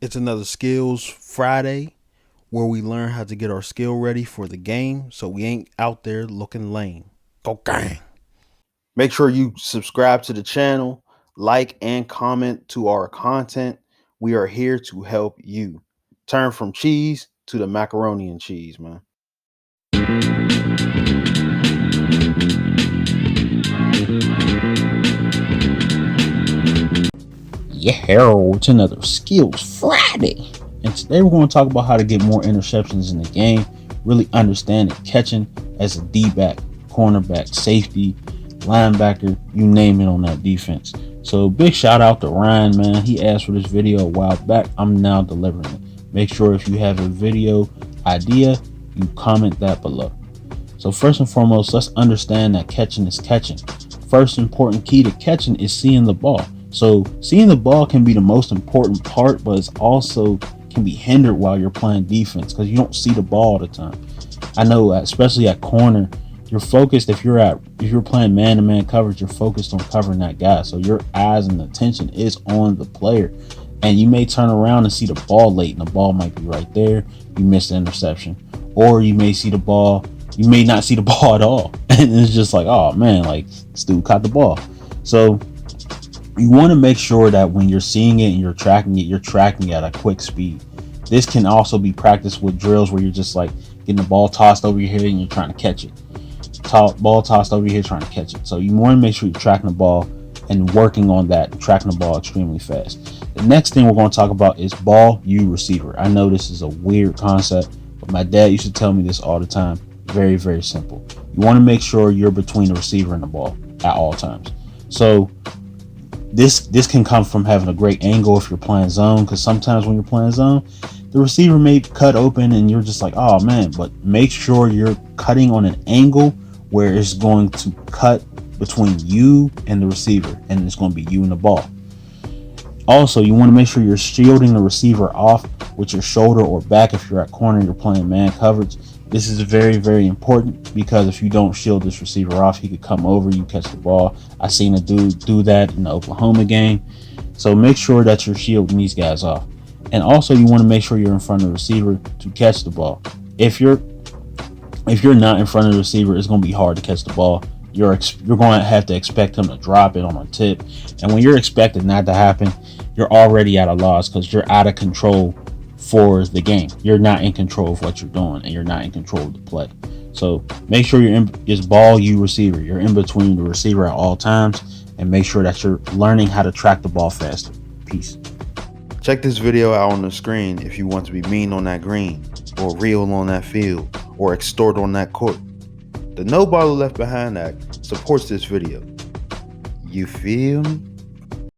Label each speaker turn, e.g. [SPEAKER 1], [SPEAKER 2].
[SPEAKER 1] It's another Skills Friday where we learn how to get our skill ready for the game so we ain't out there looking lame. Go gang. Make sure you subscribe to the channel, like and comment to our content. We are here to help you turn from cheese to the macaroni and cheese, man.
[SPEAKER 2] Yeah, it's another Skills Friday. And today we're going to talk about how to get more interceptions in the game, really understanding catching as a D-back, cornerback, safety, linebacker, you name it on that defense. So big shout out to Ryan, man. He asked for this video a while back. I'm now delivering it. Make sure if you have a video idea, you comment that below. So first and foremost, let's understand that catching is catching. First important key to catching is seeing the ball. So seeing the ball can be the most important part, but it's also can be hindered while you're playing defense because you don't see the ball all the time. I know, especially at corner, you're focused. If you're playing man-to-man coverage, you're focused on covering that guy. So your eyes and attention is on the player, and you may turn around and see the ball late, and the ball might be right there. You missed the interception, or you may see the ball. You may not see the ball at all, and it's just like, oh man, like this dude caught the ball. So you want to make sure that when you're seeing it and you're tracking it at a quick speed. This can also be practiced with drills where you're just like getting the ball tossed over your head and you're trying to catch it. Ball tossed over your head, trying to catch it. So you want to make sure you're tracking the ball and working on that and tracking the ball extremely fast. The next thing we're going to talk about is ball, you receiver. I know this is a weird concept, but my dad used to tell me this all the time. Very, very simple. You want to make sure you're between the receiver and the ball at all times. So this can come from having a great angle if you're playing zone, because sometimes when you're playing zone, the receiver may cut open and you're just like, oh man, but make sure you're cutting on an angle where it's going to cut between you and the receiver, and it's going to be you and the ball. Also, you want to make sure you're shielding the receiver off with your shoulder or back if you're at corner and you're playing man coverage. This is very, very important because if you don't shield this receiver off, he could come over you, catch the ball. I seen a dude do that in the Oklahoma game. So make sure that you're shielding these guys off. And also you want to make sure you're in front of the receiver to catch the ball. If you're not in front of the receiver, it's going to be hard to catch the ball. You're going to have to expect him to drop it on a tip. And when you're expecting that to happen, you're already at a loss because you're out of control for the game. You're not in control of what you're doing, and you're not in control of the play. So make sure it's ball, you receiver. You're in between the receiver at all times, and make sure that you're learning how to track the ball faster. Peace.
[SPEAKER 1] Check this video out on the screen if you want to be mean on that green, or real on that field, or extort on that court. The No Baller Left Behind Act supports this video. You feel me?